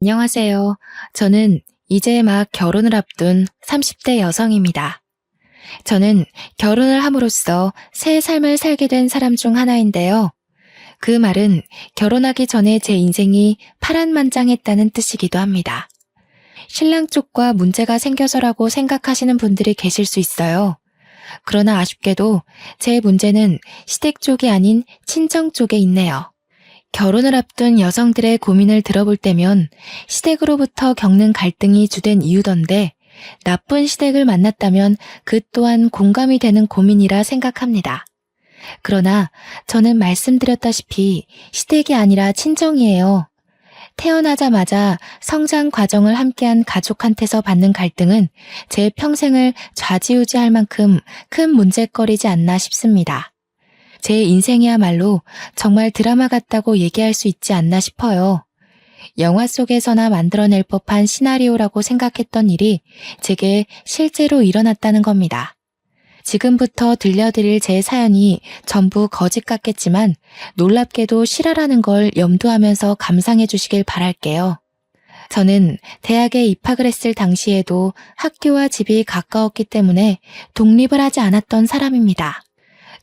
안녕하세요. 저는 이제 막 결혼을 앞둔 30대 여성입니다. 저는 결혼을 함으로써 새 삶을 살게 된 사람 중 하나인데요. 그 말은 결혼하기 전에 제 인생이 파란만장했다는 뜻이기도 합니다. 신랑 쪽과 문제가 생겨서라고 생각하시는 분들이 계실 수 있어요. 그러나 아쉽게도 제 문제는 시댁 쪽이 아닌 친정 쪽에 있네요. 결혼을 앞둔 여성들의 고민을 들어볼 때면 시댁으로부터 겪는 갈등이 주된 이유던데 나쁜 시댁을 만났다면 그 또한 공감이 되는 고민이라 생각합니다. 그러나 저는 말씀드렸다시피 시댁이 아니라 친정이에요. 태어나자마자 성장 과정을 함께한 가족한테서 받는 갈등은 제 평생을 좌지우지할 만큼 큰 문제거리지 않나 싶습니다. 제 인생이야말로 정말 드라마 같다고 얘기할 수 있지 않나 싶어요. 영화 속에서나 만들어낼 법한 시나리오라고 생각했던 일이 제게 실제로 일어났다는 겁니다. 지금부터 들려드릴 제 사연이 전부 거짓 같겠지만 놀랍게도 실화라는 걸 염두하면서 감상해 주시길 바랄게요. 저는 대학에 입학을 했을 당시에도 학교와 집이 가까웠기 때문에 독립을 하지 않았던 사람입니다.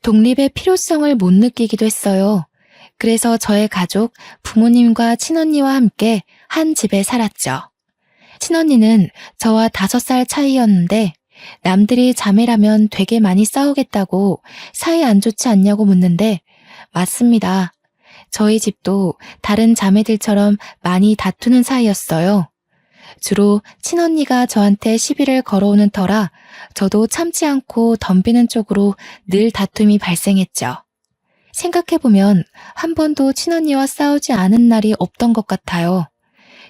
독립의 필요성을 못 느끼기도 했어요. 그래서 저의 가족, 부모님과 친언니와 함께 한 집에 살았죠. 친언니는 저와 5살 차이였는데 남들이 자매라면 되게 많이 싸우겠다고 사이 안 좋지 않냐고 묻는데 맞습니다. 저희 집도 다른 자매들처럼 많이 다투는 사이였어요. 주로 친언니가 저한테 시비를 걸어오는 터라 저도 참지 않고 덤비는 쪽으로 늘 다툼이 발생했죠. 생각해보면 한 번도 친언니와 싸우지 않은 날이 없던 것 같아요.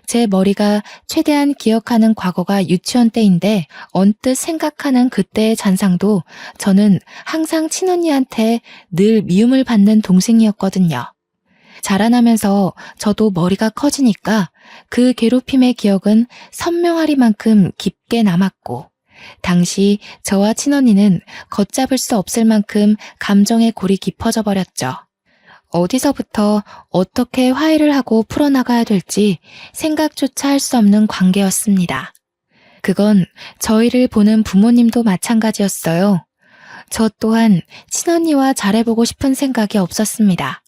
제 머리가 최대한 기억하는 과거가 유치원 때인데 언뜻 생각하는 그때의 잔상도 저는 항상 친언니한테 늘 미움을 받는 동생이었거든요. 자라나면서 저도 머리가 커지니까 그 괴롭힘의 기억은 선명하리만큼 깊게 남았고 당시 저와 친언니는 걷잡을 수 없을 만큼 감정의 골이 깊어져 버렸죠. 어디서부터 어떻게 화해를 하고 풀어나가야 될지 생각조차 할 수 없는 관계였습니다. 그건 저희를 보는 부모님도 마찬가지였어요. 저 또한 친언니와 잘해보고 싶은 생각이 없었습니다.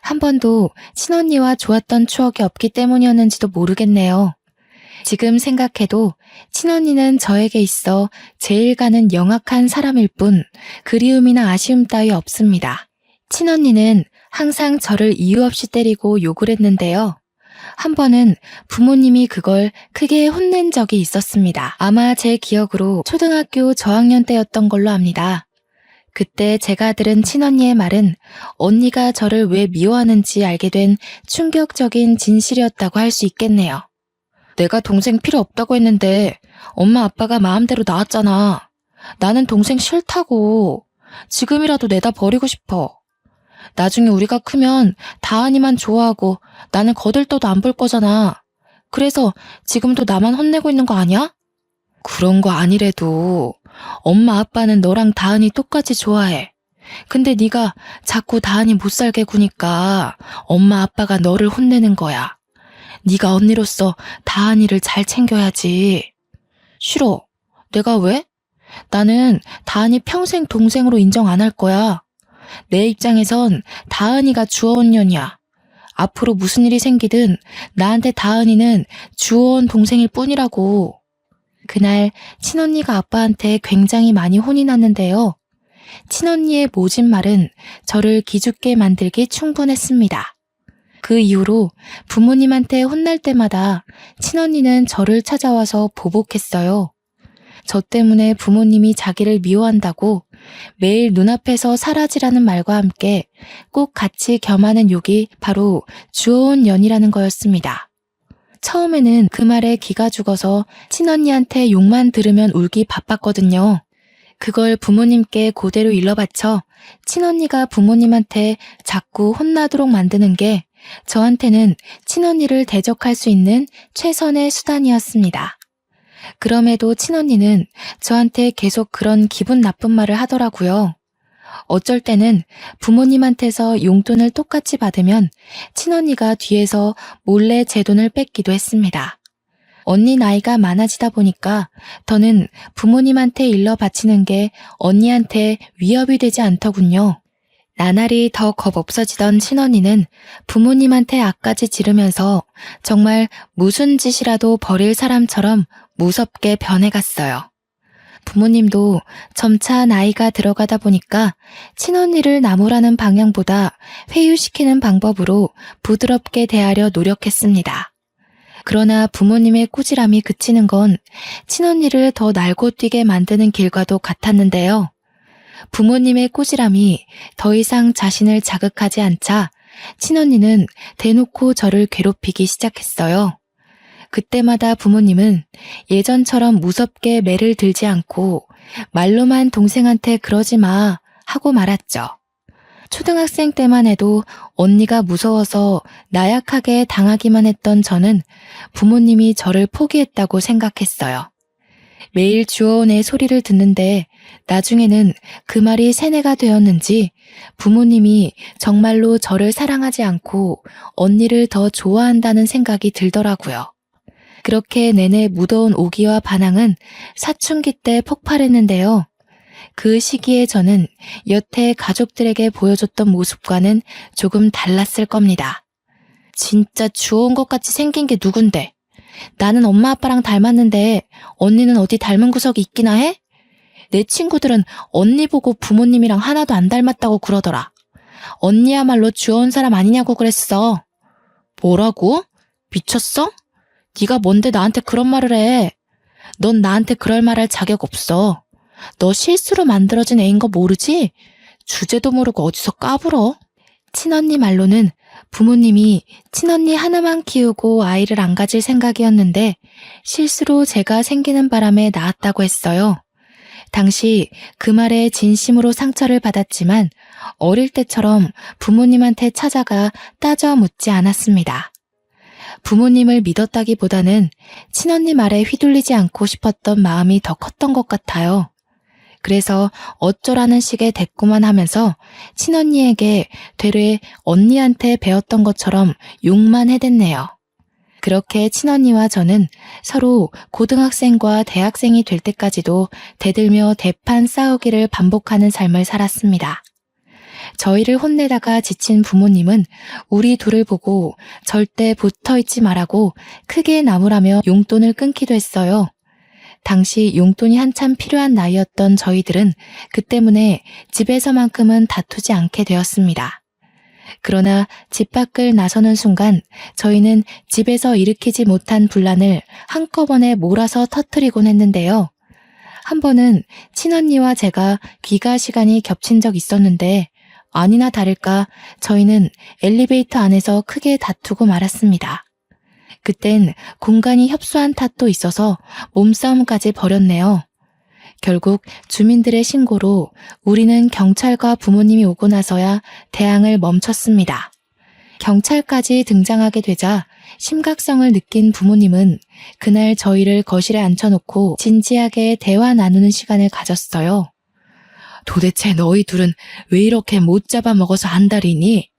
한 번도 친언니와 좋았던 추억이 없기 때문이었는지도 모르겠네요. 지금 생각해도 친언니는 저에게 있어 제일 가는 영악한 사람일 뿐 그리움이나 아쉬움 따위 없습니다. 친언니는 항상 저를 이유 없이 때리고 욕을 했는데요. 한 번은 부모님이 그걸 크게 혼낸 적이 있었습니다. 아마 제 기억으로 초등학교 저학년 때였던 걸로 압니다. 그때 제가 들은 친언니의 말은 언니가 저를 왜 미워하는지 알게 된 충격적인 진실이었다고 할 수 있겠네요. 내가 동생 필요 없다고 했는데 엄마 아빠가 마음대로 낳았잖아. 나는 동생 싫다고. 지금이라도 내다 버리고 싶어. 나중에 우리가 크면 다은이만 좋아하고 나는 거들떠도 안 볼 거잖아. 그래서 지금도 나만 혼내고 있는 거 아니야? 그런 거 아니래도 엄마 아빠는 너랑 다은이 똑같이 좋아해. 근데 네가 자꾸 다은이 못 살게 구니까 엄마 아빠가 너를 혼내는 거야. 네가 언니로서 다은이를 잘 챙겨야지. 싫어. 내가 왜? 나는 다은이 평생 동생으로 인정 안 할 거야. 내 입장에선 다은이가 주어온 년이야. 앞으로 무슨 일이 생기든 나한테 다은이는 주어온 동생일 뿐이라고. 그날 친언니가 아빠한테 굉장히 많이 혼이 났는데요. 친언니의 모진 말은 저를 기죽게 만들기 충분했습니다. 그 이후로 부모님한테 혼날 때마다 친언니는 저를 찾아와서 보복했어요. 저 때문에 부모님이 자기를 미워한다고 매일 눈앞에서 사라지라는 말과 함께 꼭 같이 겸하는 욕이 바로 주어온 년이라는 거였습니다. 처음에는 그 말에 기가 죽어서 친언니한테 욕만 들으면 울기 바빴거든요. 그걸 부모님께 그대로 일러바쳐 친언니가 부모님한테 자꾸 혼나도록 만드는 게 저한테는 친언니를 대적할 수 있는 최선의 수단이었습니다. 그럼에도 친언니는 저한테 계속 그런 기분 나쁜 말을 하더라고요. 어쩔 때는 부모님한테서 용돈을 똑같이 받으면 친언니가 뒤에서 몰래 제 돈을 뺏기도 했습니다. 언니 나이가 많아지다 보니까 더는 부모님한테 일러 바치는 게 언니한테 위협이 되지 않더군요. 나날이 더 겁 없어지던 친언니는 부모님한테 악까지 지르면서 정말 무슨 짓이라도 벌일 사람처럼 무섭게 변해갔어요. 부모님도 점차 나이가 들어가다 보니까 친언니를 나무라는 방향보다 회유시키는 방법으로 부드럽게 대하려 노력했습니다. 그러나 부모님의 꾸지람이 그치는 건 친언니를 더 날고 뛰게 만드는 길과도 같았는데요. 부모님의 꾸지람이 더 이상 자신을 자극하지 않자 친언니는 대놓고 저를 괴롭히기 시작했어요. 그때마다 부모님은 예전처럼 무섭게 매를 들지 않고 말로만 동생한테 그러지 마 하고 말았죠. 초등학생 때만 해도 언니가 무서워서 나약하게 당하기만 했던 저는 부모님이 저를 포기했다고 생각했어요. 매일 주어온의 소리를 듣는데 나중에는 그 말이 세뇌가 되었는지 부모님이 정말로 저를 사랑하지 않고 언니를 더 좋아한다는 생각이 들더라고요. 그렇게 내내 묻어온 오기와 반항은 사춘기 때 폭발했는데요. 그 시기에 저는 여태 가족들에게 보여줬던 모습과는 조금 달랐을 겁니다. 진짜 주워온 것 같이 생긴 게 누군데? 나는 엄마 아빠랑 닮았는데 언니는 어디 닮은 구석이 있기나 해? 내 친구들은 언니 보고 부모님이랑 하나도 안 닮았다고 그러더라. 언니야말로 주워온 사람 아니냐고 그랬어. 뭐라고? 미쳤어? 네가 뭔데 나한테 그런 말을 해? 넌 나한테 그럴 말 할 자격 없어. 너 실수로 만들어진 애인 거 모르지? 주제도 모르고 어디서 까불어? 친언니 말로는 부모님이 친언니 하나만 키우고 아이를 안 가질 생각이었는데 실수로 제가 생기는 바람에 낳았다고 했어요. 당시 그 말에 진심으로 상처를 받았지만 어릴 때처럼 부모님한테 찾아가 따져 묻지 않았습니다. 부모님을 믿었다기보다는 친언니 말에 휘둘리지 않고 싶었던 마음이 더 컸던 것 같아요. 그래서 어쩌라는 식의 대꾸만 하면서 친언니에게 되레 언니한테 배웠던 것처럼 욕만 해댔네요. 그렇게 친언니와 저는 서로 고등학생과 대학생이 될 때까지도 대들며 대판 싸우기를 반복하는 삶을 살았습니다. 저희를 혼내다가 지친 부모님은 우리 둘을 보고 절대 붙어있지 말라고 크게 나무라며 용돈을 끊기도 했어요. 당시 용돈이 한참 필요한 나이였던 저희들은 그 때문에 집에서만큼은 다투지 않게 되었습니다. 그러나 집 밖을 나서는 순간 저희는 집에서 일으키지 못한 분란을 한꺼번에 몰아서 터뜨리곤 했는데요. 한 번은 친언니와 제가 귀가 시간이 겹친 적 있었는데 아니나 다를까 저희는 엘리베이터 안에서 크게 다투고 말았습니다. 그땐 공간이 협소한 탓도 있어서 몸싸움까지 벌였네요. 결국 주민들의 신고로 우리는 경찰과 부모님이 오고 나서야 대항을 멈췄습니다. 경찰까지 등장하게 되자 심각성을 느낀 부모님은 그날 저희를 거실에 앉혀놓고 진지하게 대화 나누는 시간을 가졌어요. 도대체 너희 둘은 왜 이렇게 못 잡아먹어서 안달이니?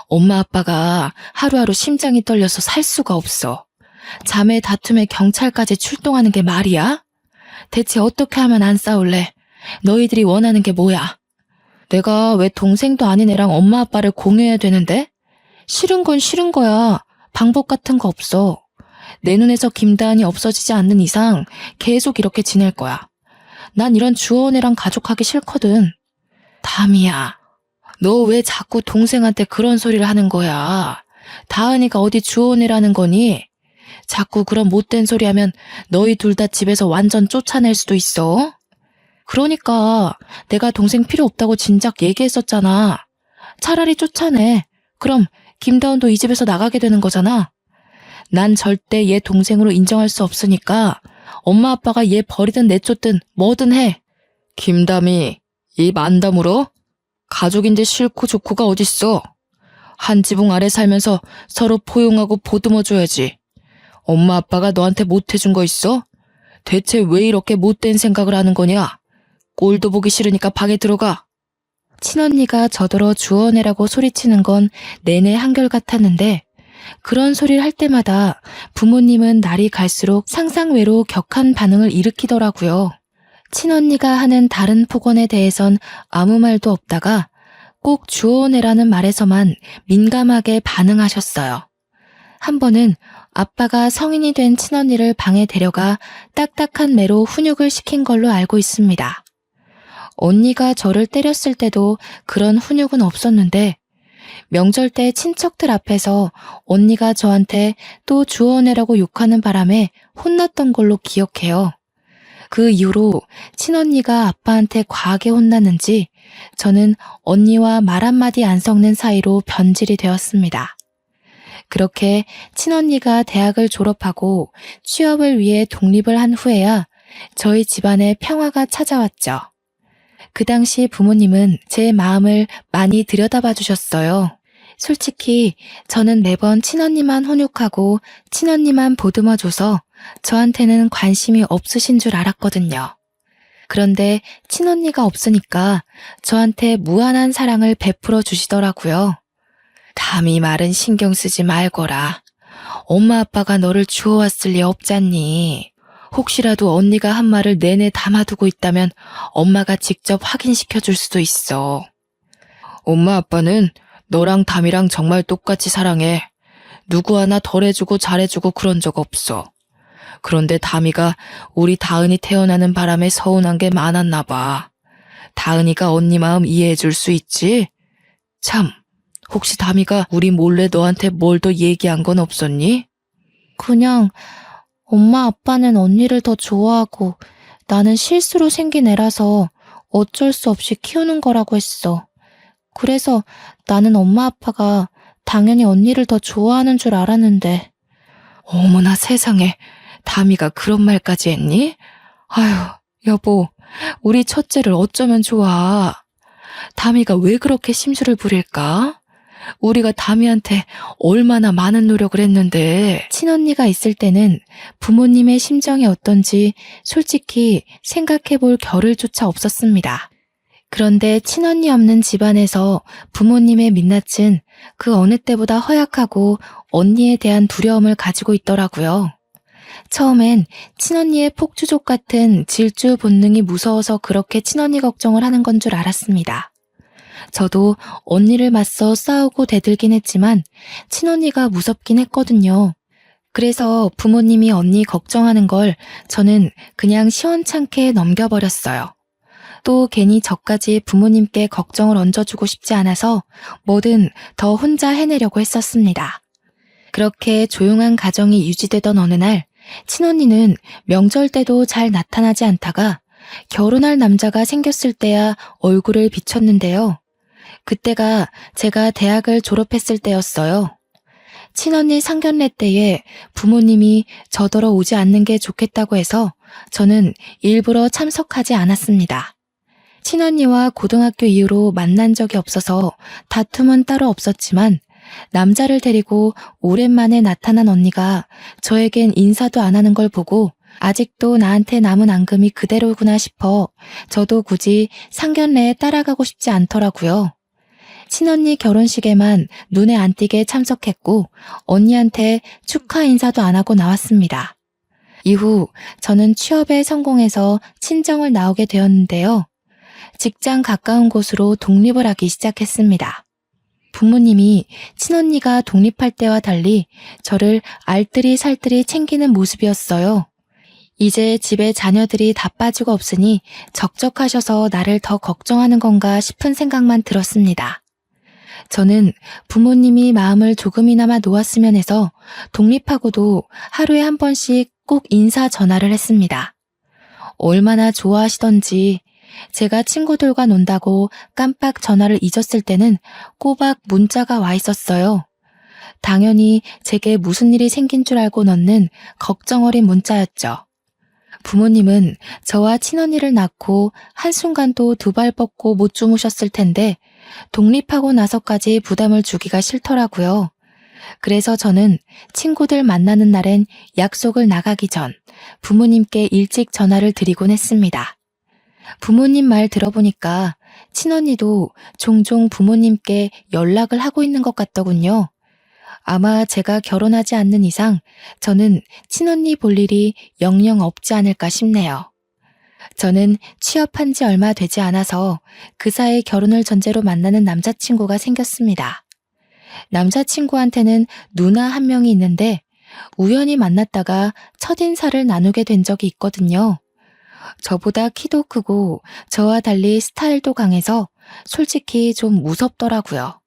엄마 아빠가 하루하루 심장이 떨려서 살 수가 없어. 자매 다툼에 경찰까지 출동하는 게 말이야? 대체 어떻게 하면 안 싸울래? 너희들이 원하는 게 뭐야? 내가 왜 동생도 아닌 애랑 엄마 아빠를 공유해야 되는데? 싫은 건 싫은 거야. 방법 같은 거 없어. 내 눈에서 김다은이 없어지지 않는 이상 계속 이렇게 지낼 거야. 난 이런 주워온 애랑 가족하기 싫거든. 다미야, 너 왜 자꾸 동생한테 그런 소리를 하는 거야? 다은이가 어디 주워온 애라는 거니? 자꾸 그런 못된 소리 하면 너희 둘 다 집에서 완전 쫓아낼 수도 있어. 그러니까 내가 동생 필요 없다고 진작 얘기했었잖아. 차라리 쫓아내. 그럼 김다운도 이 집에서 나가게 되는 거잖아. 난 절대 얘 동생으로 인정할 수 없으니까 엄마 아빠가 얘 버리든 내쫓든 뭐든 해. 김다미, 입 안 다물어? 가족인데 싫고 좋고가 어딨어. 한 지붕 아래 살면서 서로 포용하고 보듬어줘야지. 엄마 아빠가 너한테 못해준 거 있어? 대체 왜 이렇게 못된 생각을 하는 거냐? 꼴도 보기 싫으니까 방에 들어가. 친언니가 저더러 주워내라고 소리치는 건 내내 한결같았는데 그런 소리를 할 때마다 부모님은 날이 갈수록 상상외로 격한 반응을 일으키더라고요. 친언니가 하는 다른 폭언에 대해선 아무 말도 없다가 꼭 주워내라는 말에서만 민감하게 반응하셨어요. 한 번은 아빠가 성인이 된 친언니를 방에 데려가 딱딱한 매로 훈육을 시킨 걸로 알고 있습니다. 언니가 저를 때렸을 때도 그런 훈육은 없었는데 명절 때 친척들 앞에서 언니가 저한테 또 주워내라고 욕하는 바람에 혼났던 걸로 기억해요. 그 이후로 친언니가 아빠한테 과하게 혼났는지 저는 언니와 말 한마디 안 섞는 사이로 변질이 되었습니다. 그렇게 친언니가 대학을 졸업하고 취업을 위해 독립을 한 후에야 저희 집안에 평화가 찾아왔죠. 그 당시 부모님은 제 마음을 많이 들여다봐 주셨어요. 솔직히 저는 매번 친언니만 훈육하고 친언니만 보듬어줘서 저한테는 관심이 없으신 줄 알았거든요. 그런데 친언니가 없으니까 저한테 무한한 사랑을 베풀어 주시더라고요. 담이 말은 신경 쓰지 말거라. 엄마 아빠가 너를 주워왔을 리 없잖니. 혹시라도 언니가 한 말을 내내 담아두고 있다면 엄마가 직접 확인시켜 줄 수도 있어. 엄마 아빠는 너랑 담이랑 정말 똑같이 사랑해. 누구 하나 덜 해주고 잘해주고 그런 적 없어. 그런데 담이가 우리 다은이 태어나는 바람에 서운한 게 많았나 봐. 다은이가 언니 마음 이해해 줄 수 있지? 참, 혹시 담이가 우리 몰래 너한테 뭘 더 얘기한 건 없었니? 그냥 엄마 아빠는 언니를 더 좋아하고 나는 실수로 생긴 애라서 어쩔 수 없이 키우는 거라고 했어. 그래서 나는 엄마 아빠가 당연히 언니를 더 좋아하는 줄 알았는데. 어머나 세상에, 담이가 그런 말까지 했니? 아휴, 여보, 우리 첫째를 어쩌면 좋아. 담이가 왜 그렇게 심술을 부릴까? 우리가 담이한테 얼마나 많은 노력을 했는데. 친언니가 있을 때는 부모님의 심정이 어떤지 솔직히 생각해 볼 겨를조차 없었습니다. 그런데 친언니 없는 집안에서 부모님의 민낯은 그 어느 때보다 허약하고 언니에 대한 두려움을 가지고 있더라고요. 처음엔 친언니의 폭주족 같은 질주 본능이 무서워서 그렇게 친언니 걱정을 하는 건 줄 알았습니다. 저도 언니를 맞서 싸우고 대들긴 했지만 친언니가 무섭긴 했거든요. 그래서 부모님이 언니 걱정하는 걸 저는 그냥 시원찮게 넘겨버렸어요. 또 괜히 저까지 부모님께 걱정을 얹어주고 싶지 않아서 뭐든 더 혼자 해내려고 했었습니다. 그렇게 조용한 가정이 유지되던 어느 날 친언니는 명절 때도 잘 나타나지 않다가 결혼할 남자가 생겼을 때야 얼굴을 비췄는데요. 그때가 제가 대학을 졸업했을 때였어요. 친언니 상견례 때에 부모님이 저더러 오지 않는 게 좋겠다고 해서 저는 일부러 참석하지 않았습니다. 친언니와 고등학교 이후로 만난 적이 없어서 다툼은 따로 없었지만 남자를 데리고 오랜만에 나타난 언니가 저에겐 인사도 안 하는 걸 보고 아직도 나한테 남은 앙금이 그대로구나 싶어 저도 굳이 상견례에 따라가고 싶지 않더라고요. 친언니 결혼식에만 눈에 안 띄게 참석했고 언니한테 축하 인사도 안 하고 나왔습니다. 이후 저는 취업에 성공해서 친정을 나오게 되었는데요. 직장 가까운 곳으로 독립을 하기 시작했습니다. 부모님이 친언니가 독립할 때와 달리 저를 알뜰히 살뜰히 챙기는 모습이었어요. 이제 집에 자녀들이 다 빠지고 없으니 적적하셔서 나를 더 걱정하는 건가 싶은 생각만 들었습니다. 저는 부모님이 마음을 조금이나마 놓았으면 해서 독립하고도 하루에 한 번씩 꼭 인사 전화를 했습니다. 얼마나 좋아하시던지 제가 친구들과 논다고 깜빡 전화를 잊었을 때는 꼬박 문자가 와 있었어요. 당연히 제게 무슨 일이 생긴 줄 알고 넣는 걱정 어린 문자였죠. 부모님은 저와 친언니를 낳고 한순간도 두 발 뻗고 못 주무셨을 텐데 독립하고 나서까지 부담을 주기가 싫더라고요. 그래서 저는 친구들 만나는 날엔 약속을 나가기 전 부모님께 일찍 전화를 드리곤 했습니다. 부모님 말 들어보니까 친언니도 종종 부모님께 연락을 하고 있는 것 같더군요. 아마 제가 결혼하지 않는 이상 저는 친언니 볼 일이 영영 없지 않을까 싶네요. 저는 취업한 지 얼마 되지 않아서 그 사이 결혼을 전제로 만나는 남자친구가 생겼습니다. 남자친구한테는 누나 한 명이 있는데 우연히 만났다가 첫인사를 나누게 된 적이 있거든요. 저보다 키도 크고 저와 달리 스타일도 강해서 솔직히 좀 무섭더라고요.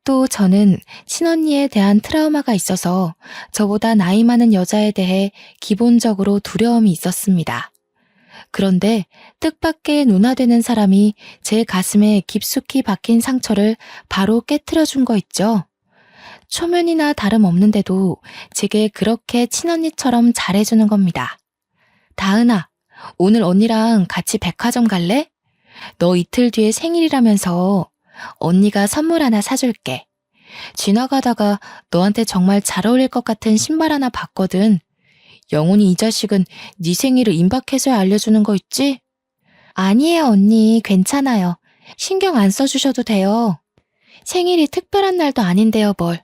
또 저는 친언니에 대한 트라우마가 있어서 저보다 나이 많은 여자에 대해 기본적으로 두려움이 있었습니다. 그런데 뜻밖의 누나 되는 사람이 제 가슴에 깊숙이 박힌 상처를 바로 깨트려 준 거 있죠. 초면이나 다름없는데도 제게 그렇게 친언니처럼 잘해주는 겁니다. 다은아, 오늘 언니랑 같이 백화점 갈래? 너 이틀 뒤에 생일이라면서 언니가 선물 하나 사줄게. 지나가다가 너한테 정말 잘 어울릴 것 같은 신발 하나 봤거든. 영훈이 이 자식은 네 생일을 임박해서야 알려주는 거 있지? 아니에요, 언니. 괜찮아요. 신경 안 써주셔도 돼요. 생일이 특별한 날도 아닌데요, 뭘.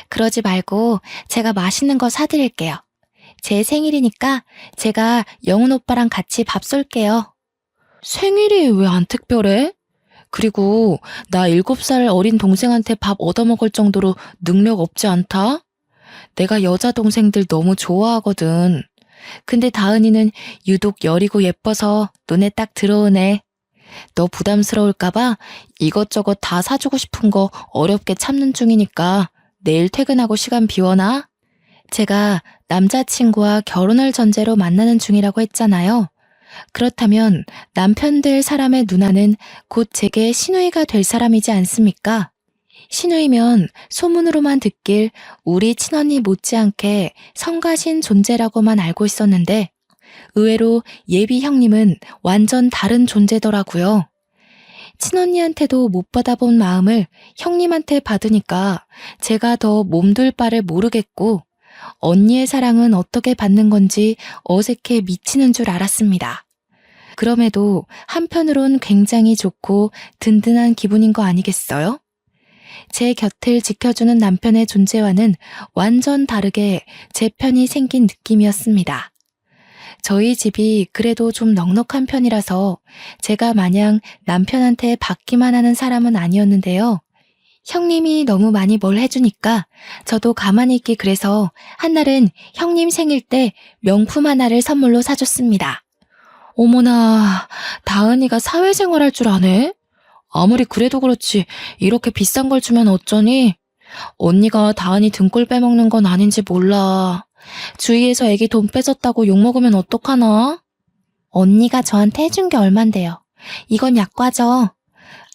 그러지 말고 제가 맛있는 거 사드릴게요. 제 생일이니까 제가 영훈 오빠랑 같이 밥 쏠게요. 생일이 왜 안 특별해? 그리고 나 7살 어린 동생한테 밥 얻어먹을 정도로 능력 없지 않다? 내가 여자 동생들 너무 좋아하거든. 근데 다은이는 유독 여리고 예뻐서 눈에 딱 들어오네. 너 부담스러울까봐 이것저것 다 사주고 싶은 거 어렵게 참는 중이니까 내일 퇴근하고 시간 비워놔. 제가 남자친구와 결혼을 전제로 만나는 중이라고 했잖아요. 그렇다면 남편 될 사람의 누나는 곧 제게 시누이가 될 사람이지 않습니까? 시누이면 소문으로만 듣길 우리 친언니 못지않게 성가신 존재라고만 알고 있었는데 의외로 예비 형님은 완전 다른 존재더라고요. 친언니한테도 못 받아본 마음을 형님한테 받으니까 제가 더 몸둘 바를 모르겠고 언니의 사랑은 어떻게 받는 건지 어색해 미치는 줄 알았습니다. 그럼에도 한편으론 굉장히 좋고 든든한 기분인 거 아니겠어요? 제 곁을 지켜주는 남편의 존재와는 완전 다르게 제 편이 생긴 느낌이었습니다. 저희 집이 그래도 좀 넉넉한 편이라서 제가 마냥 남편한테 받기만 하는 사람은 아니었는데요. 형님이 너무 많이 뭘 해주니까 저도 가만히 있기 그래서 한날은 형님 생일 때 명품 하나를 선물로 사줬습니다. 어머나, 다은이가 사회생활 할 줄 아네? 아무리 그래도 그렇지 이렇게 비싼 걸 주면 어쩌니? 언니가 다은이 등골 빼먹는 건 아닌지 몰라. 주위에서 애기 돈 뺏었다고 욕먹으면 어떡하나? 언니가 저한테 해준 게 얼만데요. 이건 약과죠.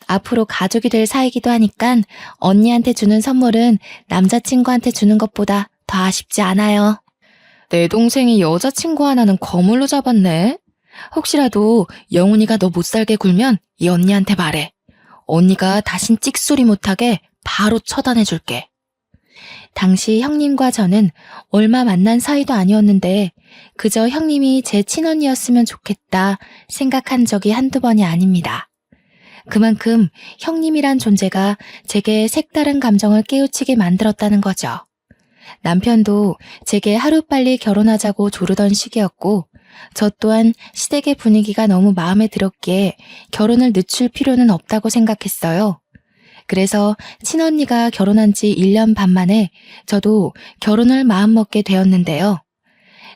앞으로 가족이 될 사이기도 하니까 언니한테 주는 선물은 남자친구한테 주는 것보다 더 아쉽지 않아요. 내 동생이 여자친구 하나는 거물로 잡았네. 혹시라도 영훈이가 너 못살게 굴면 이 언니한테 말해. 언니가 다신 찍소리 못하게 바로 처단해줄게. 당시 형님과 저는 얼마 만난 사이도 아니었는데 그저 형님이 제 친언니였으면 좋겠다 생각한 적이 한두 번이 아닙니다. 그만큼 형님이란 존재가 제게 색다른 감정을 깨우치게 만들었다는 거죠. 남편도 제게 하루빨리 결혼하자고 조르던 시기였고 저 또한 시댁의 분위기가 너무 마음에 들었기에 결혼을 늦출 필요는 없다고 생각했어요. 그래서 친언니가 결혼한 지 1년 반 만에 저도 결혼을 마음먹게 되었는데요.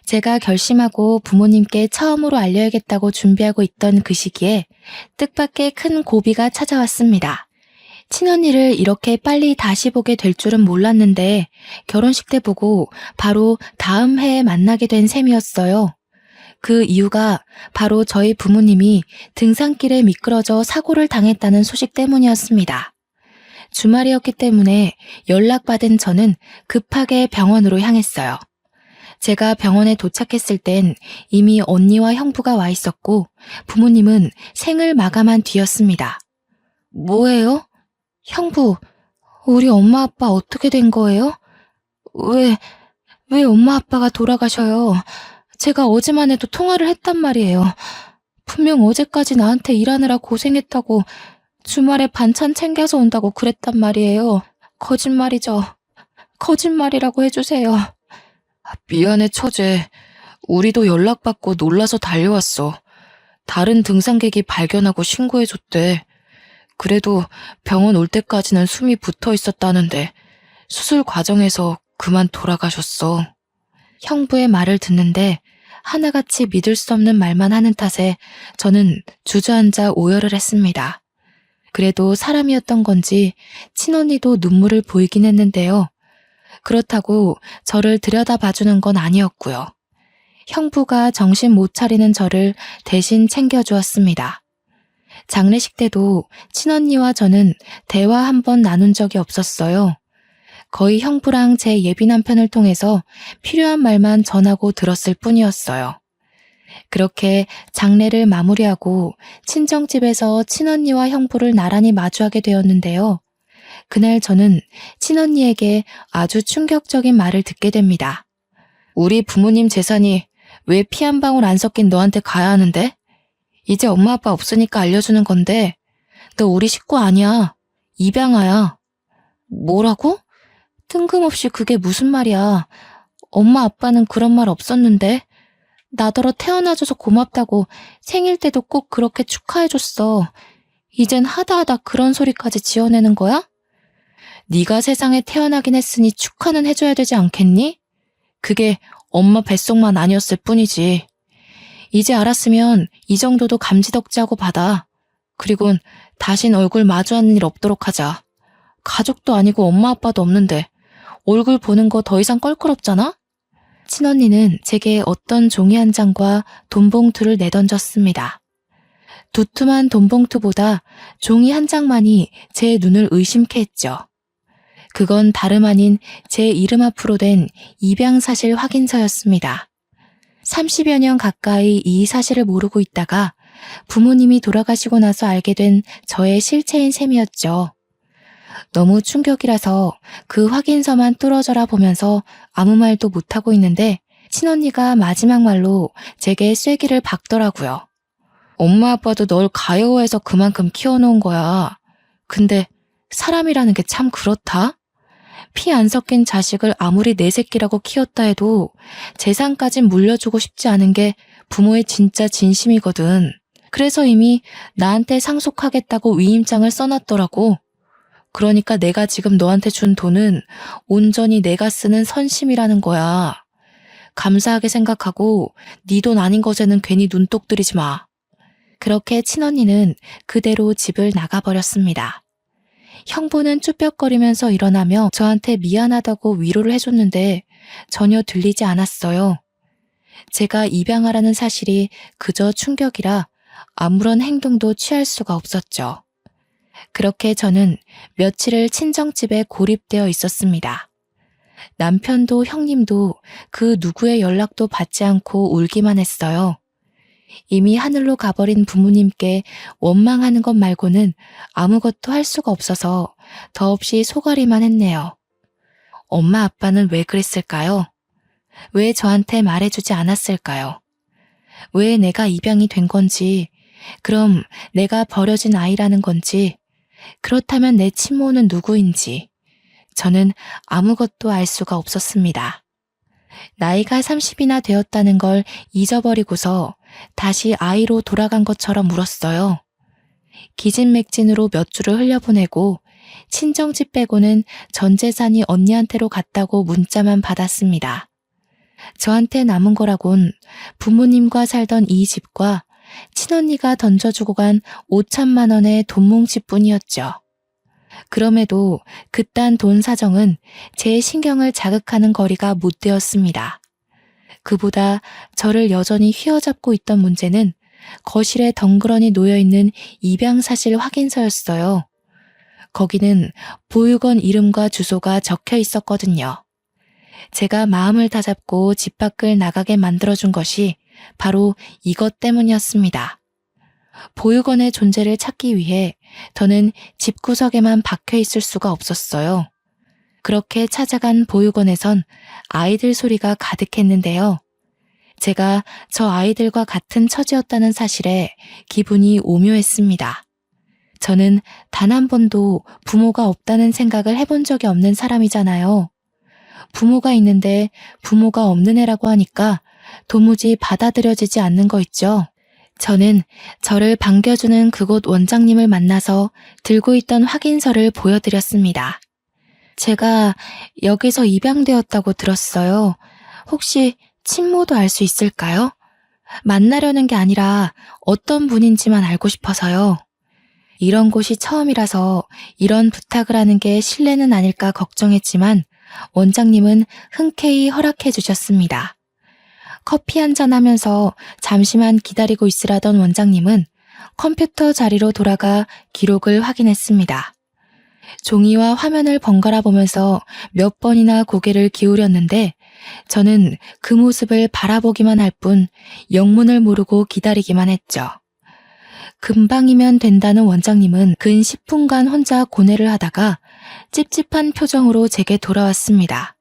제가 결심하고 부모님께 처음으로 알려야겠다고 준비하고 있던 그 시기에 뜻밖의 큰 고비가 찾아왔습니다. 친언니를 이렇게 빨리 다시 보게 될 줄은 몰랐는데 결혼식 때 보고 바로 다음 해에 만나게 된 셈이었어요. 그 이유가 바로 저희 부모님이 등산길에 미끄러져 사고를 당했다는 소식 때문이었습니다. 주말이었기 때문에 연락받은 저는 급하게 병원으로 향했어요. 제가 병원에 도착했을 땐 이미 언니와 형부가 와 있었고 부모님은 생을 마감한 뒤였습니다. 뭐예요? 형부, 우리 엄마 아빠 어떻게 된 거예요? 왜 엄마 아빠가 돌아가셔요? 제가 어제만 해도 통화를 했단 말이에요. 분명 어제까지 나한테 일하느라 고생했다고 주말에 반찬 챙겨서 온다고 그랬단 말이에요. 거짓말이죠. 거짓말이라고 해주세요. 미안해, 처제. 우리도 연락받고 놀라서 달려왔어. 다른 등산객이 발견하고 신고해줬대. 그래도 병원 올 때까지는 숨이 붙어 있었다는데 수술 과정에서 그만 돌아가셨어. 형부의 말을 듣는데 하나같이 믿을 수 없는 말만 하는 탓에 저는 주저앉아 오열을 했습니다. 그래도 사람이었던 건지 친언니도 눈물을 보이긴 했는데요. 그렇다고 저를 들여다봐주는 건 아니었고요. 형부가 정신 못 차리는 저를 대신 챙겨주었습니다. 장례식 때도 친언니와 저는 대화 한 번 나눈 적이 없었어요. 거의 형부랑 제 예비 남편을 통해서 필요한 말만 전하고 들었을 뿐이었어요. 그렇게 장례를 마무리하고 친정집에서 친언니와 형부를 나란히 마주하게 되었는데요. 그날 저는 친언니에게 아주 충격적인 말을 듣게 됩니다. 우리 부모님 재산이 왜 피 한 방울 안 섞인 너한테 가야 하는데? 이제 엄마 아빠 없으니까 알려주는 건데 너 우리 식구 아니야. 입양아야. 뭐라고? 뜬금없이 그게 무슨 말이야. 엄마 아빠는 그런 말 없었는데. 나더러 태어나줘서 고맙다고 생일 때도 꼭 그렇게 축하해줬어. 이젠 하다하다 그런 소리까지 지어내는 거야? 네가 세상에 태어나긴 했으니 축하는 해줘야 되지 않겠니? 그게 엄마 뱃속만 아니었을 뿐이지. 이제 알았으면 이 정도도 감지덕지하고 받아. 그리곤 다신 얼굴 마주하는 일 없도록 하자. 가족도 아니고 엄마 아빠도 없는데 얼굴 보는 거 더 이상 껄끄럽잖아? 친언니는 제게 어떤 종이 한 장과 돈봉투를 내던졌습니다. 두툼한 돈봉투보다 종이 한 장만이 제 눈을 의심케 했죠. 그건 다름 아닌 제 이름 앞으로 된 입양사실 확인서였습니다. 30여 년 가까이 이 사실을 모르고 있다가 부모님이 돌아가시고 나서 알게 된 저의 실체인 셈이었죠. 너무 충격이라서 그 확인서만 뚫어져라 보면서 아무 말도 못하고 있는데 친언니가 마지막 말로 제게 쐐기를 박더라고요. 엄마 아빠도 널 가여워해서 그만큼 키워놓은 거야. 근데 사람이라는 게 참 그렇다? 피 안 섞인 자식을 아무리 내 새끼라고 키웠다 해도 재산까진 물려주고 싶지 않은 게 부모의 진짜 진심이거든. 그래서 이미 나한테 상속하겠다고 위임장을 써놨더라고. 그러니까 내가 지금 너한테 준 돈은 온전히 내가 쓰는 선심이라는 거야. 감사하게 생각하고 네 돈 아닌 것에는 괜히 눈독 들이지 마. 그렇게 친언니는 그대로 집을 나가버렸습니다. 형부는 쭈뼛거리면서 일어나며 저한테 미안하다고 위로를 해줬는데 전혀 들리지 않았어요. 제가 입양하라는 사실이 그저 충격이라 아무런 행동도 취할 수가 없었죠. 그렇게 저는 며칠을 친정집에 고립되어 있었습니다. 남편도 형님도 그 누구의 연락도 받지 않고 울기만 했어요. 이미 하늘로 가버린 부모님께 원망하는 것 말고는 아무것도 할 수가 없어서 더없이 속앓이만 했네요. 엄마 아빠는 왜 그랬을까요? 왜 저한테 말해주지 않았을까요? 왜 내가 입양이 된 건지, 그럼 내가 버려진 아이라는 건지, 그렇다면 내 친모는 누구인지 저는 아무것도 알 수가 없었습니다. 나이가 30이나 되었다는 걸 잊어버리고서 다시 아이로 돌아간 것처럼 울었어요. 기진맥진으로 몇 주를 흘려보내고 친정집 빼고는 전 재산이 언니한테로 갔다고 문자만 받았습니다. 저한테 남은 거라곤 부모님과 살던 이 집과 친언니가 던져주고 간 5천만 원의 돈뭉치뿐이었죠. 그럼에도 그딴 돈 사정은 제 신경을 자극하는 거리가 못 되었습니다. 그보다 저를 여전히 휘어잡고 있던 문제는 거실에 덩그러니 놓여있는 입양사실 확인서였어요. 거기는 보육원 이름과 주소가 적혀 있었거든요. 제가 마음을 다잡고 집 밖을 나가게 만들어준 것이 바로 이것 때문이었습니다. 보육원의 존재를 찾기 위해 저는 집구석에만 박혀 있을 수가 없었어요. 그렇게 찾아간 보육원에선 아이들 소리가 가득했는데요. 제가 저 아이들과 같은 처지였다는 사실에 기분이 오묘했습니다. 저는 단 한 번도 부모가 없다는 생각을 해본 적이 없는 사람이잖아요. 부모가 있는데 부모가 없는 애라고 하니까 도무지 받아들여지지 않는 거 있죠. 저는 저를 반겨주는 그곳 원장님을 만나서 들고 있던 확인서를 보여드렸습니다. 제가 여기서 입양되었다고 들었어요. 혹시 친모도 알 수 있을까요? 만나려는 게 아니라 어떤 분인지만 알고 싶어서요. 이런 곳이 처음이라서 이런 부탁을 하는 게 실례는 아닐까 걱정했지만 원장님은 흔쾌히 허락해 주셨습니다. 커피 한잔 하면서 잠시만 기다리고 있으라던 원장님은 컴퓨터 자리로 돌아가 기록을 확인했습니다. 종이와 화면을 번갈아 보면서 몇 번이나 고개를 기울였는데 저는 그 모습을 바라보기만 할 뿐 영문을 모르고 기다리기만 했죠. 금방이면 된다는 원장님은 근 10분간 혼자 고뇌를 하다가 찝찝한 표정으로 제게 돌아왔습니다.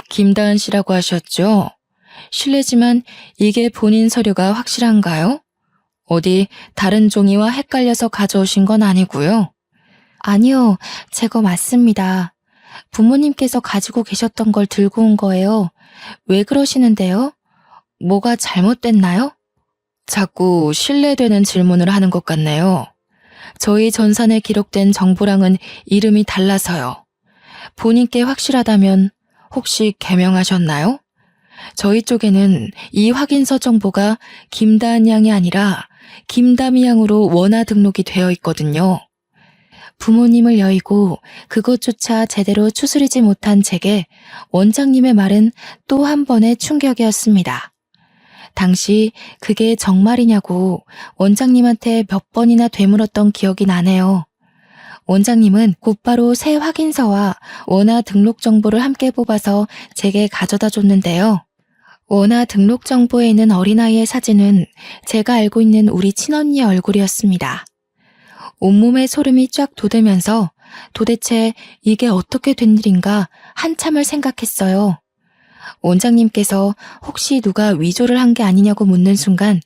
김다은 씨라고 하셨죠? 실례지만 이게 본인 서류가 확실한가요? 어디 다른 종이와 헷갈려서 가져오신 건 아니고요? 아니요, 제거 맞습니다. 부모님께서 가지고 계셨던 걸 들고 온 거예요. 왜 그러시는데요? 뭐가 잘못됐나요? 자꾸 신뢰되는 질문을 하는 것 같네요. 저희 전산에 기록된 정보랑은 이름이 달라서요. 본인께 확실하다면 혹시 개명하셨나요? 저희 쪽에는 이 확인서 정보가 김다은 양이 아니라 김다미 양으로 원화 등록이 되어 있거든요. 부모님을 여의고 그것조차 제대로 추스리지 못한 제게 원장님의 말은 또 한 번의 충격이었습니다. 당시 그게 정말이냐고 원장님한테 몇 번이나 되물었던 기억이 나네요. 원장님은 곧바로 새 확인서와 원화 등록 정보를 함께 뽑아서 제게 가져다 줬는데요. 원화 등록 정보에 있는 어린아이의 사진은 제가 알고 있는 우리 친언니의 얼굴이었습니다. 온몸에 소름이 쫙 돋으면서 도대체 이게 어떻게 된 일인가 한참을 생각했어요. 원장님께서 혹시 누가 위조를 한 게 아니냐고 묻는 순간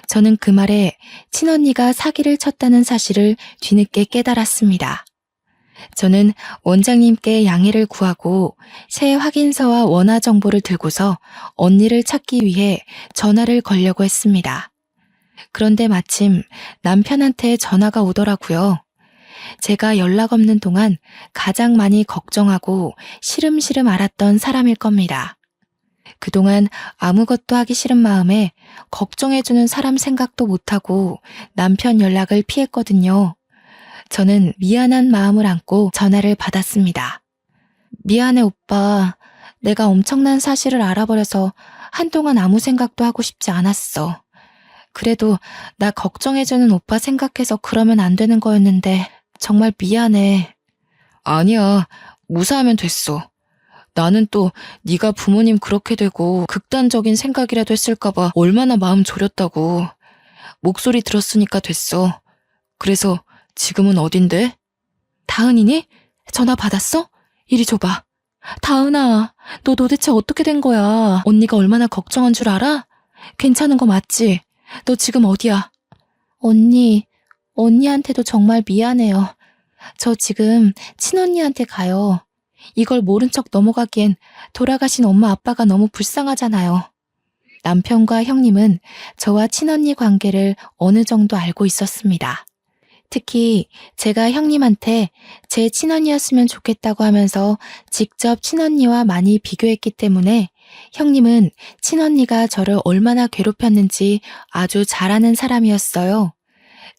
저는 그 말에 친언니가 사기를 쳤다는 사실을 뒤늦게 깨달았습니다. 저는 원장님께 양해를 구하고 새 확인서와 원화 정보를 들고서 언니를 찾기 위해 전화를 걸려고 했습니다. 그런데 마침 남편한테 전화가 오더라고요. 제가 연락 없는 동안 가장 많이 걱정하고 시름시름 앓았던 사람일 겁니다. 그동안 아무것도 하기 싫은 마음에 걱정해주는 사람 생각도 못하고 남편 연락을 피했거든요. 저는 미안한 마음을 안고 전화를 받았습니다. 미안해 오빠. 내가 엄청난 사실을 알아버려서 한동안 아무 생각도 하고 싶지 않았어. 그래도 나 걱정해주는 오빠 생각해서 그러면 안 되는 거였는데 정말 미안해. 아니야. 무사하면 됐어. 나는 또 네가 부모님 그렇게 되고 극단적인 생각이라도 했을까봐 얼마나 마음 졸였다고. 목소리 들었으니까 됐어. 그래서 지금은 어딘데? 다은이니? 전화 받았어? 이리 줘봐. 다은아, 너 도대체 어떻게 된 거야? 언니가 얼마나 걱정한 줄 알아? 괜찮은 거 맞지? 너 지금 어디야? 언니한테도 정말 미안해요. 저 지금 친언니한테 가요. 이걸 모른 척 넘어가기엔 돌아가신 엄마 아빠가 너무 불쌍하잖아요. 남편과 형님은 저와 친언니 관계를 어느 정도 알고 있었습니다. 특히 제가 형님한테 제 친언니였으면 좋겠다고 하면서 직접 친언니와 많이 비교했기 때문에 형님은 친언니가 저를 얼마나 괴롭혔는지 아주 잘 아는 사람이었어요.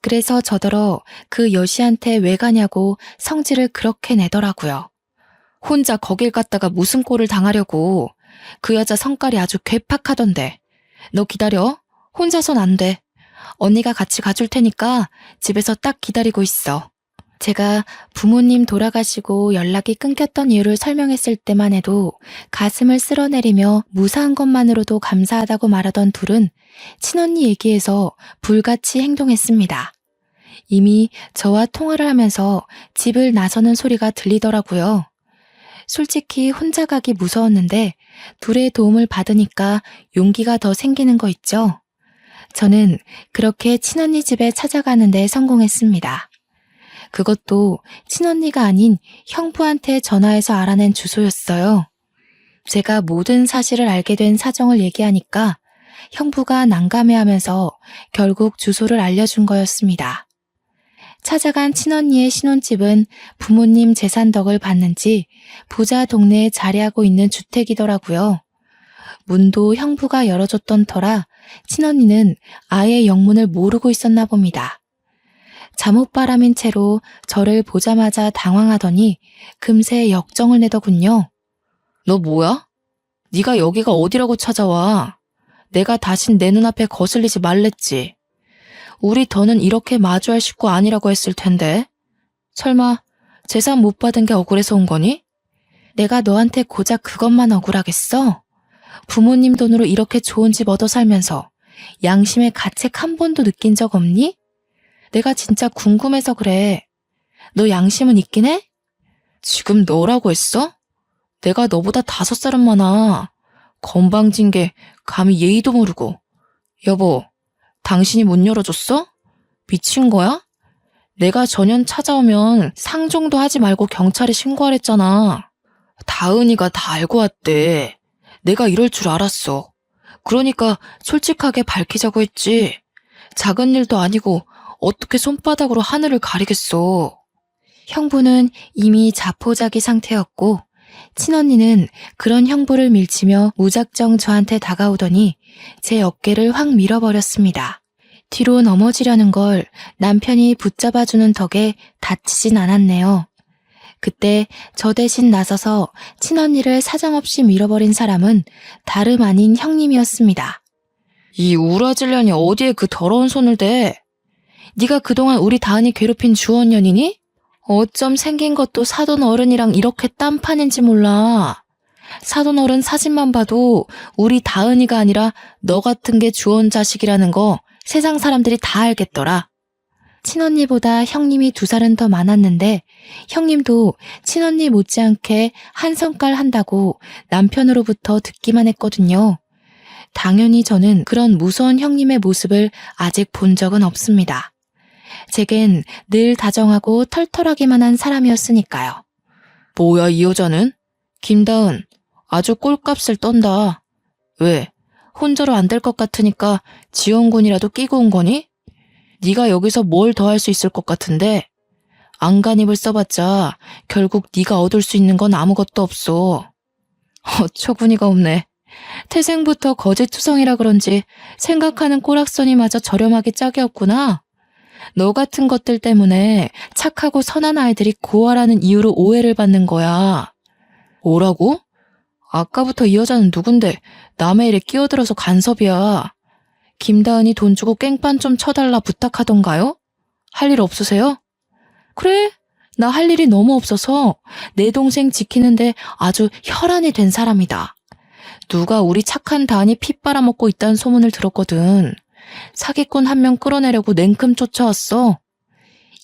그래서 저더러 그 여시한테 왜 가냐고 성질을 그렇게 내더라고요. 혼자 거길 갔다가 무슨 꼴을 당하려고. 그 여자 성깔이 아주 괴팍하던데. 너 기다려. 혼자선 안 돼. 언니가 같이 가줄 테니까 집에서 딱 기다리고 있어. 제가 부모님 돌아가시고 연락이 끊겼던 이유를 설명했을 때만 해도 가슴을 쓸어내리며 무사한 것만으로도 감사하다고 말하던 둘은 친언니 얘기에서 불같이 행동했습니다. 이미 저와 통화를 하면서 집을 나서는 소리가 들리더라고요. 솔직히 혼자 가기 무서웠는데 둘의 도움을 받으니까 용기가 더 생기는 거 있죠. 저는 그렇게 친언니 집에 찾아가는 데 성공했습니다. 그것도 친언니가 아닌 형부한테 전화해서 알아낸 주소였어요. 제가 모든 사실을 알게 된 사정을 얘기하니까 형부가 난감해하면서 결국 주소를 알려준 거였습니다. 찾아간 친언니의 신혼집은 부모님 재산 덕을 봤는지 부자 동네에 자리하고 있는 주택이더라고요. 문도 형부가 열어줬던 터라 친언니는 아예 영문을 모르고 있었나 봅니다. 잠옷바람인 채로 저를 보자마자 당황하더니 금세 역정을 내더군요. 너 뭐야? 네가 여기가 어디라고 찾아와? 내가 다신 내 눈앞에 거슬리지 말랬지. 우리 더는 이렇게 마주할 식구 아니라고 했을 텐데. 설마 재산 못 받은 게 억울해서 온 거니? 내가 너한테 고작 그것만 억울하겠어? 부모님 돈으로 이렇게 좋은 집 얻어 살면서 양심의 가책 한 번도 느낀 적 없니? 내가 진짜 궁금해서 그래. 너 양심은 있긴 해? 지금 너라고 했어? 내가 너보다 5살은 많아. 건방진 게 감히 예의도 모르고. 여보, 당신이 문 열어줬어? 미친 거야? 내가 전현 찾아오면 상종도 하지 말고 경찰에 신고하랬잖아. 다은이가 다 알고 왔대. 내가 이럴 줄 알았어. 그러니까 솔직하게 밝히자고 했지. 작은 일도 아니고 어떻게 손바닥으로 하늘을 가리겠어. 형부는 이미 자포자기 상태였고 친언니는 그런 형부를 밀치며 무작정 저한테 다가오더니 제 어깨를 확 밀어버렸습니다. 뒤로 넘어지려는 걸 남편이 붙잡아주는 덕에 다치진 않았네요. 그때 저 대신 나서서 친언니를 사정없이 밀어버린 사람은 다름 아닌 형님이었습니다. 이 우라질년이 어디에 그 더러운 손을 대? 네가 그동안 우리 다은이 괴롭힌 주원년이니? 어쩜 생긴 것도 사돈 어른이랑 이렇게 딴판인지 몰라. 사돈 어른 사진만 봐도 우리 다은이가 아니라 너 같은 게 주원 자식이라는 거 세상 사람들이 다 알겠더라. 친언니보다 형님이 2살은 더 많았는데 형님도 친언니 못지않게 한 성깔 한다고 남편으로부터 듣기만 했거든요. 당연히 저는 그런 무서운 형님의 모습을 아직 본 적은 없습니다. 제겐 늘 다정하고 털털하기만 한 사람이었으니까요. 뭐야 이 여자는? 김다은, 아주 꼴값을 떤다. 왜? 혼자로 안 될 것 같으니까 지원군이라도 끼고 온 거니? 네가 여기서 뭘 더 할 수 있을 것 같은데? 안간힘을 써봤자 결국 네가 얻을 수 있는 건 아무것도 없어. 어처구니가 없네. 태생부터 거짓투성이라 그런지 생각하는 꼬락선이 마저 저렴하게 짝이 없구나. 너 같은 것들 때문에 착하고 선한 아이들이 고아라는 이유로 오해를 받는 거야. 뭐라고? 아까부터 이 여자는 누군데 남의 일에 끼어들어서 간섭이야. 김다은이 돈 주고 깽판 좀 쳐달라 부탁하던가요? 할 일 없으세요? 그래, 나 할 일이 너무 없어서 내 동생 지키는데 아주 혈안이 된 사람이다. 누가 우리 착한 다은이 피 빨아먹고 있다는 소문을 들었거든. 사기꾼 한 명 끌어내려고 냉큼 쫓아왔어.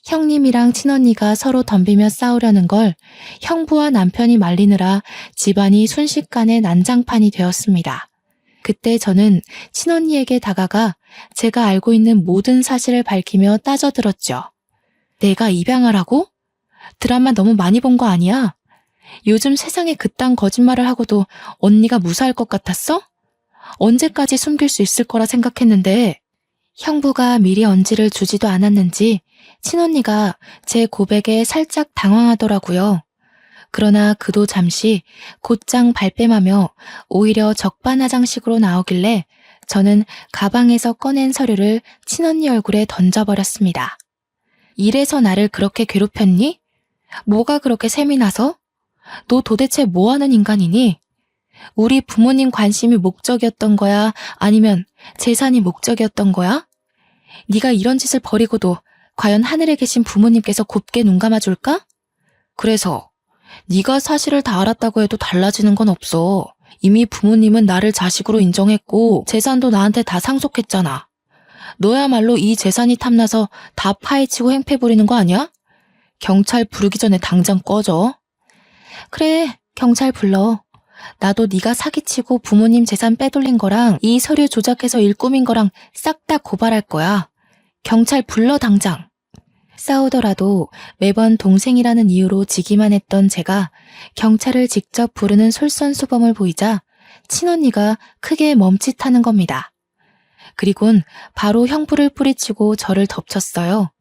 형님이랑 친언니가 서로 덤비며 싸우려는 걸 형부와 남편이 말리느라 집안이 순식간에 난장판이 되었습니다. 그때 저는 친언니에게 다가가 제가 알고 있는 모든 사실을 밝히며 따져들었죠. 내가 입양하라고? 드라마 너무 많이 본 거 아니야? 요즘 세상에 그딴 거짓말을 하고도 언니가 무사할 것 같았어? 언제까지 숨길 수 있을 거라 생각했는데 형부가 미리 언지를 주지도 않았는지 친언니가 제 고백에 살짝 당황하더라고요. 그러나 그도 잠시 곧장 발뺌하며 오히려 적반하장식으로 나오길래 저는 가방에서 꺼낸 서류를 친언니 얼굴에 던져버렸습니다. 이래서 나를 그렇게 괴롭혔니? 뭐가 그렇게 셈이 나서? 너 도대체 뭐하는 인간이니? 우리 부모님 관심이 목적이었던 거야? 아니면 재산이 목적이었던 거야? 네가 이런 짓을 벌이고도 과연 하늘에 계신 부모님께서 곱게 눈 감아줄까? 그래서 네가 사실을 다 알았다고 해도 달라지는 건 없어. 이미 부모님은 나를 자식으로 인정했고 재산도 나한테 다 상속했잖아. 너야말로 이 재산이 탐나서 다 파헤치고 행패 부리는 거 아니야? 경찰 부르기 전에 당장 꺼져. 그래, 경찰 불러. 나도 네가 사기치고 부모님 재산 빼돌린 거랑 이 서류 조작해서 일 꾸민 거랑 싹 다 고발할 거야. 경찰 불러 당장. 싸우더라도 매번 동생이라는 이유로 지기만 했던 제가 경찰을 직접 부르는 솔선수범을 보이자 친언니가 크게 멈칫하는 겁니다. 그리곤 바로 형부를 뿌리치고 저를 덮쳤어요.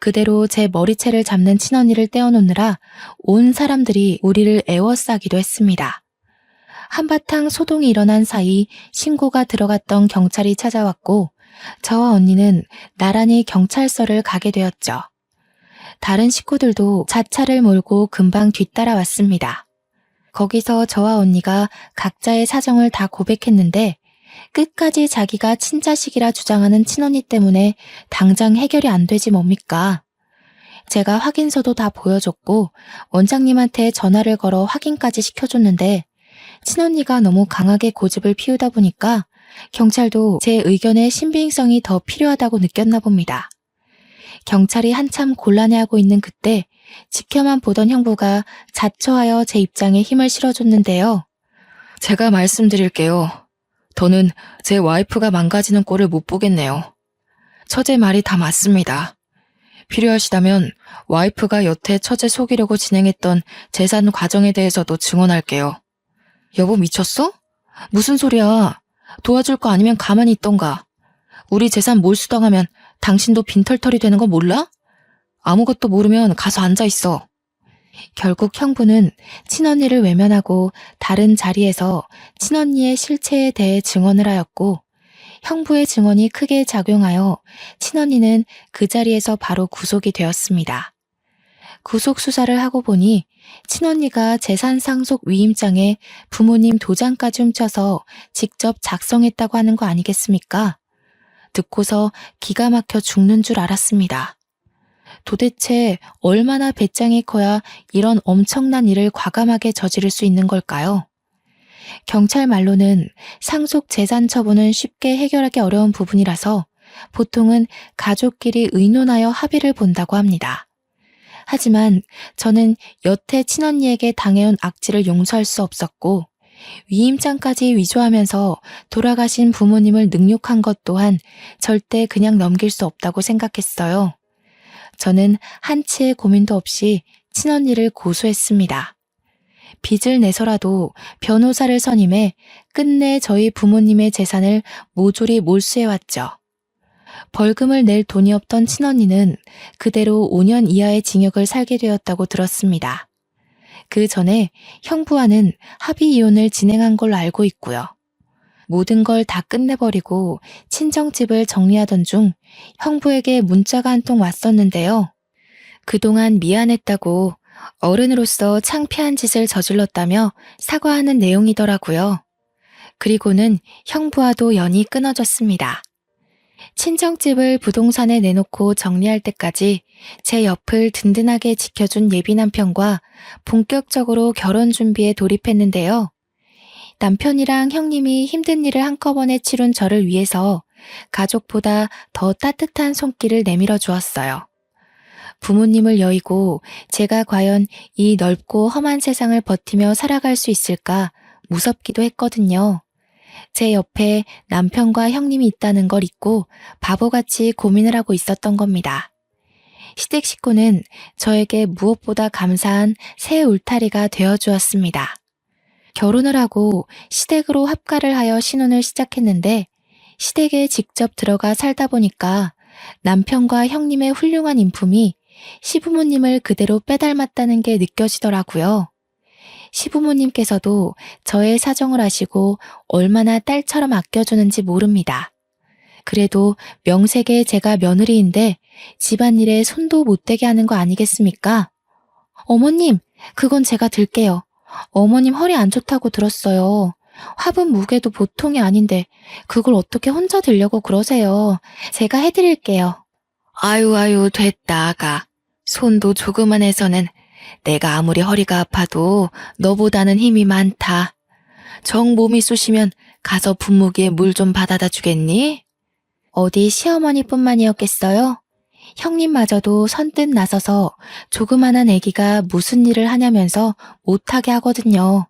그대로 제 머리채를 잡는 친언니를 떼어놓느라 온 사람들이 우리를 애워싸기도 했습니다. 한바탕 소동이 일어난 사이 신고가 들어갔던 경찰이 찾아왔고 저와 언니는 나란히 경찰서를 가게 되었죠. 다른 식구들도 자차를 몰고 금방 뒤따라왔습니다. 거기서 저와 언니가 각자의 사정을 다 고백했는데 끝까지 자기가 친자식이라 주장하는 친언니 때문에 당장 해결이 안 되지 뭡니까? 제가 확인서도 다 보여줬고 원장님한테 전화를 걸어 확인까지 시켜줬는데 친언니가 너무 강하게 고집을 피우다 보니까 경찰도 제 의견의 신빙성이 더 필요하다고 느꼈나 봅니다. 경찰이 한참 곤란해하고 있는 그때 지켜만 보던 형부가 자처하여 제 입장에 힘을 실어줬는데요. 제가 말씀드릴게요. 더는 제 와이프가 망가지는 꼴을 못 보겠네요. 처제 말이 다 맞습니다. 필요하시다면 와이프가 여태 처제 속이려고 진행했던 재산 과정에 대해서도 증언할게요. 여보 미쳤어? 무슨 소리야. 도와줄 거 아니면 가만히 있던가. 우리 재산 몰수당하면 당신도 빈털털이 되는 거 몰라? 아무것도 모르면 가서 앉아있어. 결국 형부는 친언니를 외면하고 다른 자리에서 친언니의 실체에 대해 증언을 하였고 형부의 증언이 크게 작용하여 친언니는 그 자리에서 바로 구속이 되었습니다. 구속 수사를 하고 보니 친언니가 재산상속 위임장에 부모님 도장까지 훔쳐서 직접 작성했다고 하는 거 아니겠습니까? 듣고서 기가 막혀 죽는 줄 알았습니다. 도대체 얼마나 배짱이 커야 이런 엄청난 일을 과감하게 저지를 수 있는 걸까요? 경찰 말로는 상속 재산 처분은 쉽게 해결하기 어려운 부분이라서 보통은 가족끼리 의논하여 합의를 본다고 합니다. 하지만 저는 여태 친언니에게 당해온 악질을 용서할 수 없었고 위임장까지 위조하면서 돌아가신 부모님을 능욕한 것 또한 절대 그냥 넘길 수 없다고 생각했어요. 저는 한치의 고민도 없이 친언니를 고소했습니다. 빚을 내서라도 변호사를 선임해 끝내 저희 부모님의 재산을 모조리 몰수해왔죠. 벌금을 낼 돈이 없던 친언니는 그대로 5년 이하의 징역을 살게 되었다고 들었습니다. 그 전에 형부와는 합의 이혼을 진행한 걸로 알고 있고요. 모든 걸 다 끝내버리고 친정집을 정리하던 중 형부에게 문자가 한 통 왔었는데요. 그동안 미안했다고 어른으로서 창피한 짓을 저질렀다며 사과하는 내용이더라고요. 그리고는 형부와도 연이 끊어졌습니다. 친정집을 부동산에 내놓고 정리할 때까지 제 옆을 든든하게 지켜준 예비 남편과 본격적으로 결혼 준비에 돌입했는데요. 남편이랑 형님이 힘든 일을 한꺼번에 치룬 저를 위해서 가족보다 더 따뜻한 손길을 내밀어 주었어요. 부모님을 여의고 제가 과연 이 넓고 험한 세상을 버티며 살아갈 수 있을까 무섭기도 했거든요. 제 옆에 남편과 형님이 있다는 걸 잊고 바보같이 고민을 하고 있었던 겁니다. 시댁 식구는 저에게 무엇보다 감사한 새 울타리가 되어주었습니다. 결혼을 하고 시댁으로 합가를 하여 신혼을 시작했는데 시댁에 직접 들어가 살다 보니까 남편과 형님의 훌륭한 인품이 시부모님을 그대로 빼닮았다는 게 느껴지더라고요. 시부모님께서도 저의 사정을 아시고 얼마나 딸처럼 아껴주는지 모릅니다. 그래도 명색에 제가 며느리인데 집안일에 손도 못 대게 하는 거 아니겠습니까? 어머님, 그건 제가 들게요. 어머님 허리 안 좋다고 들었어요. 화분 무게도 보통이 아닌데 그걸 어떻게 혼자 들려고 그러세요. 제가 해드릴게요. 아유 됐다 아가. 손도 조그만해서는 내가 아무리 허리가 아파도 너보다는 힘이 많다. 정 몸이 쑤시면 가서 분무기에 물 좀 받아다 주겠니? 어디 시어머니뿐만이었겠어요? 형님마저도 선뜻 나서서 조그만한 아기가 무슨 일을 하냐면서 못하게 하거든요.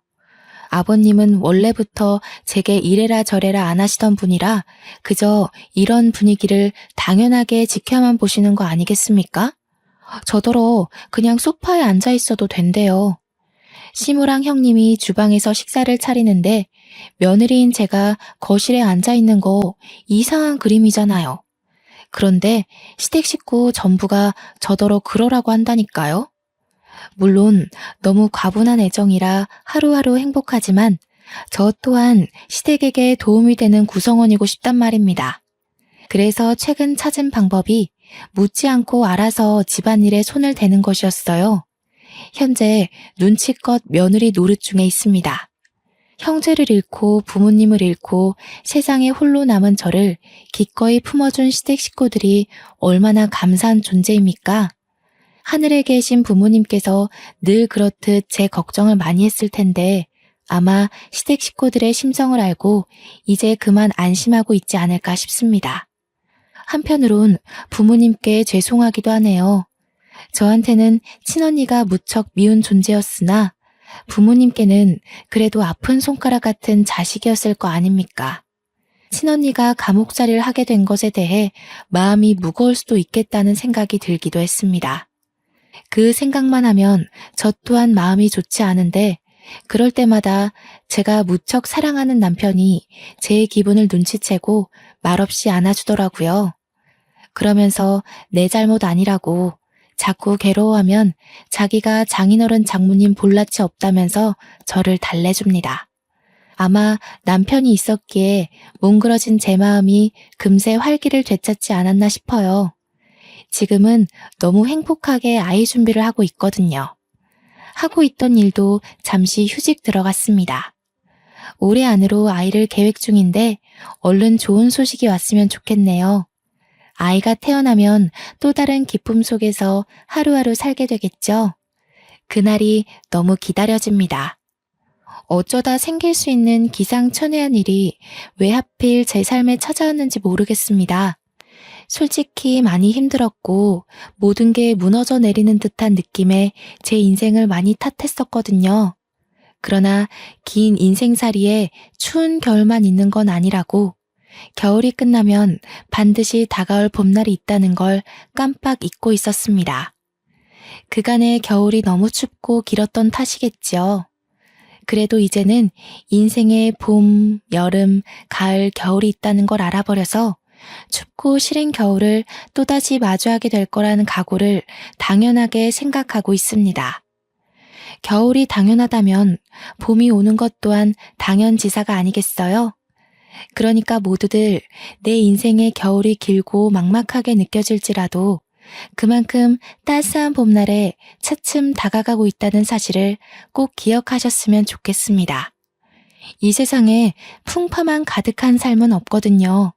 아버님은 원래부터 제게 이래라 저래라 안 하시던 분이라 그저 이런 분위기를 당연하게 지켜만 보시는 거 아니겠습니까? 저더러 그냥 소파에 앉아 있어도 된대요. 시무랑 형님이 주방에서 식사를 차리는데 며느리인 제가 거실에 앉아 있는 거 이상한 그림이잖아요. 그런데 시댁 식구 전부가 저더러 그러라고 한다니까요. 물론 너무 과분한 애정이라 하루하루 행복하지만 저 또한 시댁에게 도움이 되는 구성원이고 싶단 말입니다. 그래서 최근 찾은 방법이 묻지 않고 알아서 집안일에 손을 대는 것이었어요. 현재 눈치껏 며느리 노릇 중에 있습니다. 형제를 잃고 부모님을 잃고 세상에 홀로 남은 저를 기꺼이 품어준 시댁 식구들이 얼마나 감사한 존재입니까? 하늘에 계신 부모님께서 늘 그렇듯 제 걱정을 많이 했을 텐데 아마 시댁 식구들의 심정을 알고 이제 그만 안심하고 있지 않을까 싶습니다. 한편으론 부모님께 죄송하기도 하네요. 저한테는 친언니가 무척 미운 존재였으나 부모님께는 그래도 아픈 손가락 같은 자식이었을 거 아닙니까? 친언니가 감옥살이를 하게 된 것에 대해 마음이 무거울 수도 있겠다는 생각이 들기도 했습니다. 그 생각만 하면 저 또한 마음이 좋지 않은데 그럴 때마다 제가 무척 사랑하는 남편이 제 기분을 눈치채고 말없이 안아주더라고요. 그러면서 내 잘못 아니라고 자꾸 괴로워하면 자기가 장인어른 장모님 볼낯이 없다면서 저를 달래줍니다. 아마 남편이 있었기에 뭉그러진 제 마음이 금세 활기를 되찾지 않았나 싶어요. 지금은 너무 행복하게 아이 준비를 하고 있거든요. 하고 있던 일도 잠시 휴직 들어갔습니다. 올해 안으로 아이를 계획 중인데 얼른 좋은 소식이 왔으면 좋겠네요. 아이가 태어나면 또 다른 기쁨 속에서 하루하루 살게 되겠죠. 그날이 너무 기다려집니다. 어쩌다 생길 수 있는 기상천외한 일이 왜 하필 제 삶에 찾아왔는지 모르겠습니다. 솔직히 많이 힘들었고 모든 게 무너져 내리는 듯한 느낌에 제 인생을 많이 탓했었거든요. 그러나 긴 인생살이에 추운 겨울만 있는 건 아니라고 겨울이 끝나면 반드시 다가올 봄날이 있다는 걸 깜빡 잊고 있었습니다. 그간의 겨울이 너무 춥고 길었던 탓이겠죠. 그래도 이제는 인생에 봄, 여름, 가을, 겨울이 있다는 걸 알아버려서 춥고 싫은 겨울을 또다시 마주하게 될 거라는 각오를 당연하게 생각하고 있습니다. 겨울이 당연하다면 봄이 오는 것 또한 당연지사가 아니겠어요? 그러니까 모두들 내 인생의 겨울이 길고 막막하게 느껴질지라도 그만큼 따스한 봄날에 차츰 다가가고 있다는 사실을 꼭 기억하셨으면 좋겠습니다. 이 세상에 풍파만 가득한 삶은 없거든요.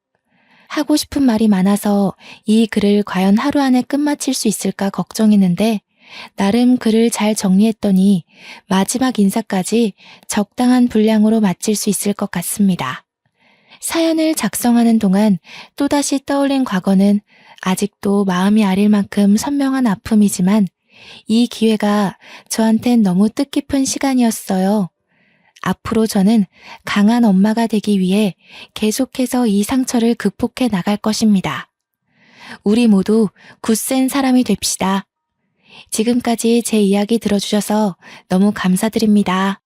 하고 싶은 말이 많아서 이 글을 과연 하루 안에 끝마칠 수 있을까 걱정했는데 나름 글을 잘 정리했더니 마지막 인사까지 적당한 분량으로 마칠 수 있을 것 같습니다. 사연을 작성하는 동안 또다시 떠올린 과거는 아직도 마음이 아릴 만큼 선명한 아픔이지만 이 기회가 저한텐 너무 뜻깊은 시간이었어요. 앞으로 저는 강한 엄마가 되기 위해 계속해서 이 상처를 극복해 나갈 것입니다. 우리 모두 굳센 사람이 됩시다. 지금까지 제 이야기 들어주셔서 너무 감사드립니다.